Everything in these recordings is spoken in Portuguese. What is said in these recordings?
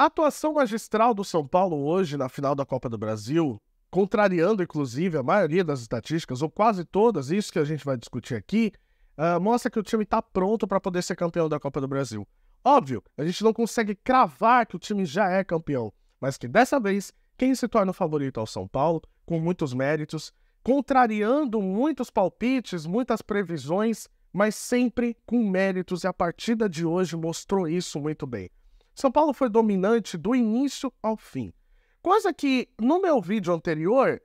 A atuação magistral do São Paulo hoje na final da Copa do Brasil, contrariando inclusive a maioria das estatísticas, ou quase todas, isso que a gente vai discutir aqui, mostra que o time está pronto para poder ser campeão da Copa do Brasil. Óbvio, a gente não consegue cravar que o time já é campeão, mas que dessa vez, quem se torna o favorito é o São Paulo, com muitos méritos, contrariando muitos palpites, muitas previsões, mas sempre com méritos, e a partida de hoje mostrou isso muito bem. São Paulo foi dominante do início ao fim. Coisa que, no meu vídeo anterior,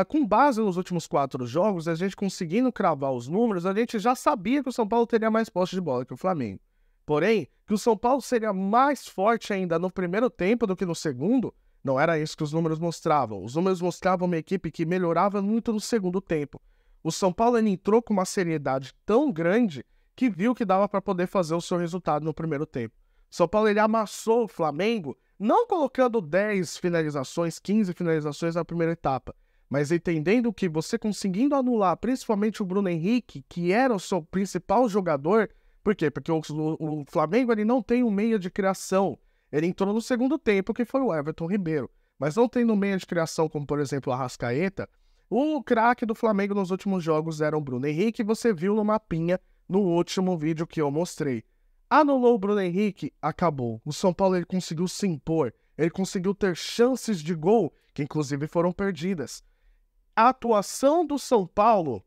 com base nos últimos 4 jogos, a gente conseguindo cravar os números, a gente já sabia que o São Paulo teria mais posse de bola que o Flamengo. Porém, que o São Paulo seria mais forte ainda no primeiro tempo do que no segundo, não era isso que os números mostravam. Os números mostravam uma equipe que melhorava muito no segundo tempo. O São Paulo entrou com uma seriedade tão grande que viu que dava para poder fazer o seu resultado no primeiro tempo. O São Paulo ele amassou o Flamengo, não colocando 10 finalizações, 15 finalizações na primeira etapa, mas entendendo que você conseguindo anular principalmente o Bruno Henrique, que era o seu principal jogador. Por quê? Porque o Flamengo ele não tem um meia de criação. Ele entrou no segundo tempo, que foi o Everton Ribeiro. Mas não tem no meia de criação, como por exemplo o Arrascaeta. O craque do Flamengo nos últimos jogos era o Bruno Henrique, você viu no mapinha no último vídeo que eu mostrei. Anulou o Bruno Henrique, acabou. O São Paulo ele conseguiu se impor, ele conseguiu ter chances de gol, que inclusive foram perdidas. A atuação do São Paulo,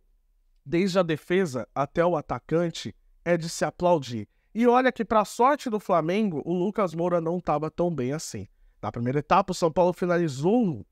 desde a defesa até o atacante, é de se aplaudir. E olha que, para a sorte do Flamengo, o Lucas Moura não estava tão bem assim. Na primeira etapa, o São Paulo finalizou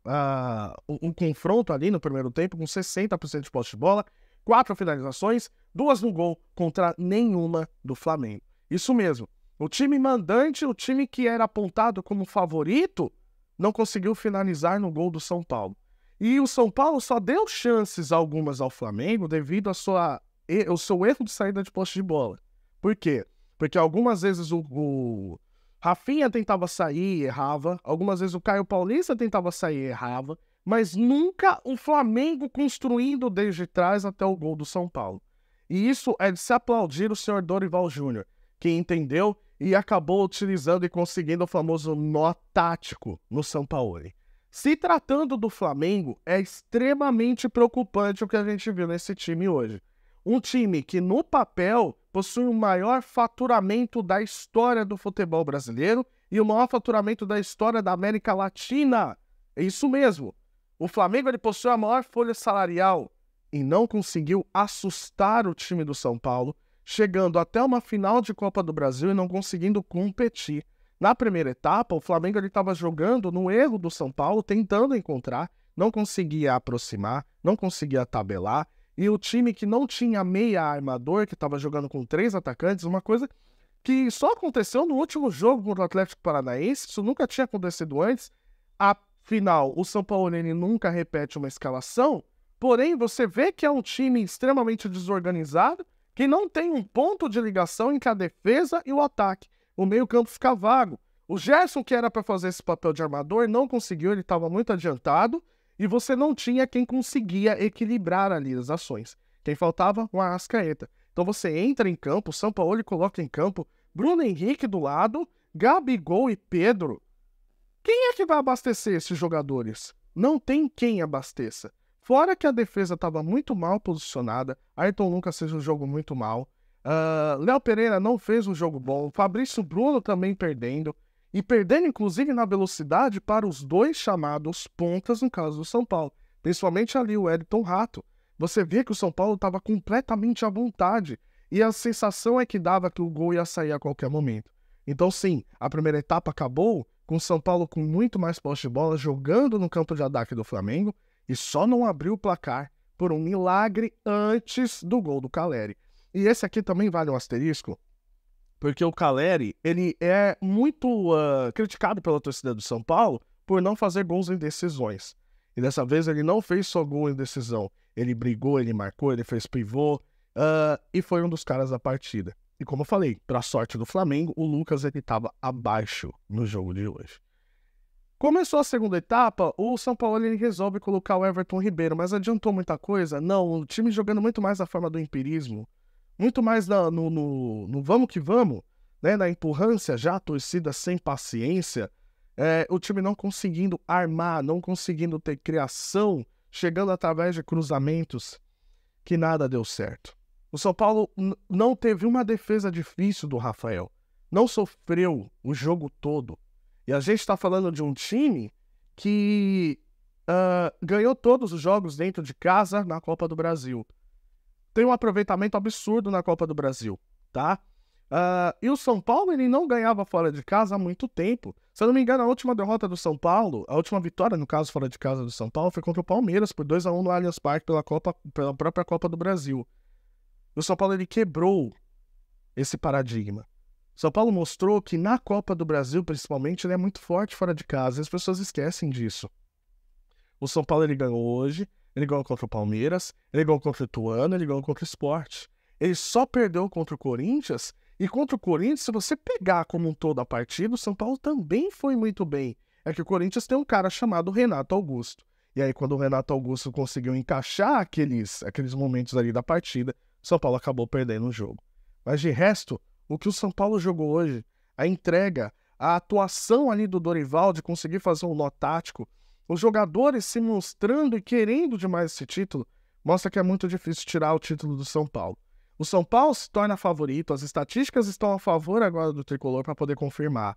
um confronto ali no primeiro tempo com 60% de posse de bola, 4 finalizações, 2 no gol contra nenhuma do Flamengo. Isso mesmo, o time mandante, o time que era apontado como favorito, não conseguiu finalizar no gol do São Paulo. E o São Paulo só deu chances algumas ao Flamengo devido ao seu erro de saída de posse de bola. Por quê? Porque algumas vezes o Rafinha tentava sair e errava, algumas vezes o Caio Paulista tentava sair e errava, mas nunca o Flamengo construindo desde trás até o gol do São Paulo. E isso é de se aplaudir o senhor Dorival Júnior, que entendeu e acabou utilizando e conseguindo o famoso nó tático no São Paulo. Se tratando do Flamengo, é extremamente preocupante o que a gente viu nesse time hoje. Um time que, no papel, possui o maior faturamento da história do futebol brasileiro e o maior faturamento da história da América Latina. É isso mesmo. O Flamengo ele possui a maior folha salarial e não conseguiu assustar o time do São Paulo, chegando até uma final de Copa do Brasil e não conseguindo competir. Na primeira etapa, o Flamengo estava jogando no erro do São Paulo, tentando encontrar, não conseguia aproximar, não conseguia tabelar. E o time que não tinha meia armador, que estava jogando com 3 atacantes, uma coisa que só aconteceu no último jogo contra o Atlético Paranaense, isso nunca tinha acontecido antes. Afinal, o São Paulo nunca repete uma escalação, porém você vê que é um time extremamente desorganizado, que não tem um ponto de ligação entre a defesa e o ataque. O meio-campo fica vago. O Gerson, que era para fazer esse papel de armador, não conseguiu, ele estava muito adiantado, e você não tinha quem conseguia equilibrar ali as ações. Quem faltava? O Arrascaeta. Então você entra em campo, o São Paulo coloca em campo Bruno Henrique do lado, Gabigol e Pedro. Quem é que vai abastecer esses jogadores? Não tem quem abasteça. Fora que a defesa estava muito mal posicionada, Ayrton Lucas fez um jogo muito mal, Léo Pereira não fez um jogo bom, Fabrício Bruno também perdendo, e perdendo inclusive na velocidade para os 2 chamados pontas no caso do São Paulo, principalmente ali o Wellington Rato. Você vê que o São Paulo estava completamente à vontade, e a sensação é que dava que o gol ia sair a qualquer momento. Então sim, a primeira etapa acabou com o São Paulo com muito mais posse de bola, jogando no campo de ataque do Flamengo, e só não abriu o placar por um milagre antes do gol do Calleri. E esse aqui também vale um asterisco, porque o Calleri, ele é muito criticado pela torcida do São Paulo por não fazer gols em decisões. E dessa vez ele não fez só gol em decisão. Ele brigou, ele marcou, ele fez pivô e foi um dos caras da partida. E como eu falei, para a sorte do Flamengo, o Lucas estava abaixo no jogo de hoje. Começou a segunda etapa, o São Paulo ele resolve colocar o Everton Ribeiro, mas adiantou muita coisa? Não, o time jogando muito mais na forma do empirismo, muito mais no vamos que vamos, né, na empurrância já, a torcida sem paciência, o time não conseguindo armar, não conseguindo ter criação, chegando através de cruzamentos, que nada deu certo. O São Paulo não teve uma defesa difícil do Rafael, não sofreu o jogo todo. E a gente está falando de um time que ganhou todos os jogos dentro de casa na Copa do Brasil. Tem um aproveitamento absurdo na Copa do Brasil, tá? E o São Paulo, ele não ganhava fora de casa há muito tempo. Se eu não me engano, a última derrota do São Paulo, a última vitória, no caso, fora de casa do São Paulo, foi contra o Palmeiras, por 2-1 no Allianz Parque pela própria Copa do Brasil. O São Paulo, ele quebrou esse paradigma. O São Paulo mostrou que na Copa do Brasil, principalmente, ele é muito forte fora de casa, e as pessoas esquecem disso. O São Paulo, ele ganhou hoje, ele ganhou contra o Palmeiras, ele ganhou contra o Ituano, ele ganhou contra o Sport. Ele só perdeu contra o Corinthians, e contra o Corinthians, se você pegar como um todo a partida, o São Paulo também foi muito bem. É que o Corinthians tem um cara chamado Renato Augusto. E aí, quando o Renato Augusto conseguiu encaixar aqueles momentos ali da partida, o São Paulo acabou perdendo o jogo. Mas de resto, o que o São Paulo jogou hoje, a entrega, a atuação ali do Dorival de conseguir fazer um nó tático, os jogadores se mostrando e querendo demais esse título, mostra que é muito difícil tirar o título do São Paulo. O São Paulo se torna favorito, as estatísticas estão a favor agora do Tricolor para poder confirmar.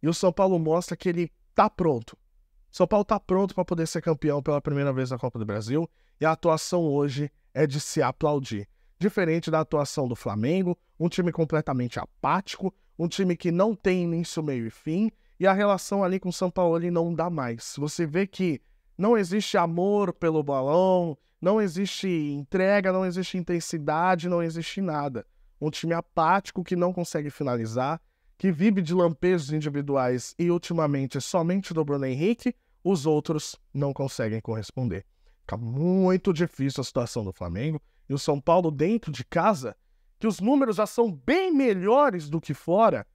E o São Paulo mostra que ele está pronto. O São Paulo está pronto para poder ser campeão pela primeira vez na Copa do Brasil, e a atuação hoje é de se aplaudir. Diferente da atuação do Flamengo, um time completamente apático, um time que não tem início, meio e fim, e a relação ali com o São Paulo não dá mais. Você vê que não existe amor pelo balão, não existe entrega, não existe intensidade, não existe nada. Um time apático que não consegue finalizar, que vive de lampejos individuais e ultimamente somente do Bruno Henrique, os outros não conseguem corresponder. Fica muito difícil a situação do Flamengo. E o São Paulo dentro de casa, que os números já são bem melhores do que fora,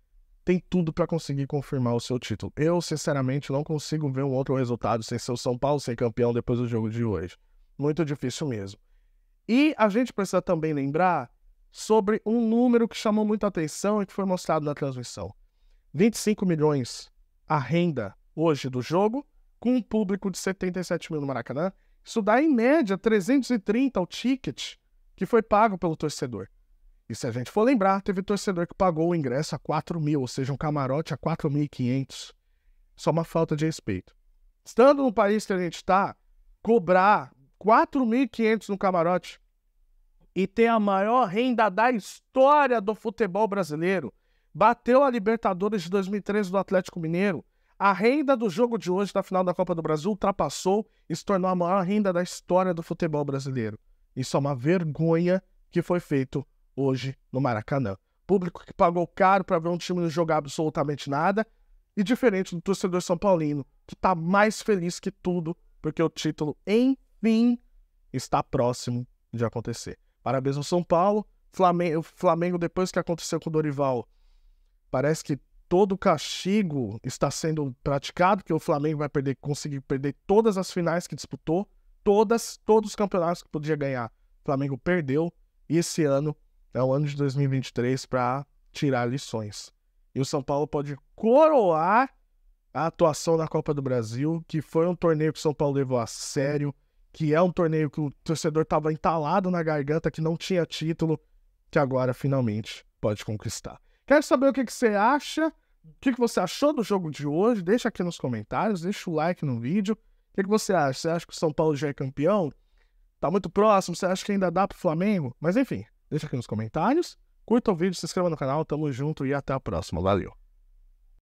tem tudo para conseguir confirmar o seu título. Eu, sinceramente, não consigo ver um outro resultado sem ser o São Paulo ser campeão depois do jogo de hoje. Muito difícil mesmo. E a gente precisa também lembrar sobre um número que chamou muita atenção e que foi mostrado na transmissão. 25 milhões a renda hoje do jogo, com um público de 77 mil no Maracanã. Isso dá, em média, 330 o ticket que foi pago pelo torcedor. E se a gente for lembrar, teve torcedor que pagou o ingresso a 4 mil, ou seja, um camarote a 4.500. Só uma falta de respeito. Estando no país que a gente está, cobrar 4.500 no camarote e ter a maior renda da história do futebol brasileiro, bateu a Libertadores de 2013 do Atlético Mineiro, a renda do jogo de hoje da final da Copa do Brasil ultrapassou e se tornou a maior renda da história do futebol brasileiro. Isso é uma vergonha que foi feito hoje no Maracanã. Público que pagou caro para ver um time não jogar absolutamente nada, e diferente do torcedor são paulino, que está mais feliz que tudo, porque o título, enfim, está próximo de acontecer. Parabéns ao São Paulo. O Flamengo, depois que aconteceu com o Dorival, parece que todo o castigo está sendo praticado, que o Flamengo vai conseguir perder todas as finais que disputou, todos os campeonatos que podia ganhar. O Flamengo perdeu, e esse ano é o ano de 2023 para tirar lições. E o São Paulo pode coroar a atuação na Copa do Brasil, que foi um torneio que o São Paulo levou a sério, que é um torneio que o torcedor estava entalado na garganta, que não tinha título, que agora finalmente pode conquistar. Quero saber o que você acha, o que você achou do jogo de hoje, deixa aqui nos comentários, deixa o like no vídeo. O que você acha? Você acha que o São Paulo já é campeão? Tá muito próximo? Você acha que ainda dá pro Flamengo? Mas enfim, deixa aqui nos comentários, curta o vídeo, se inscreva no canal, tamo junto e até a próxima. Valeu!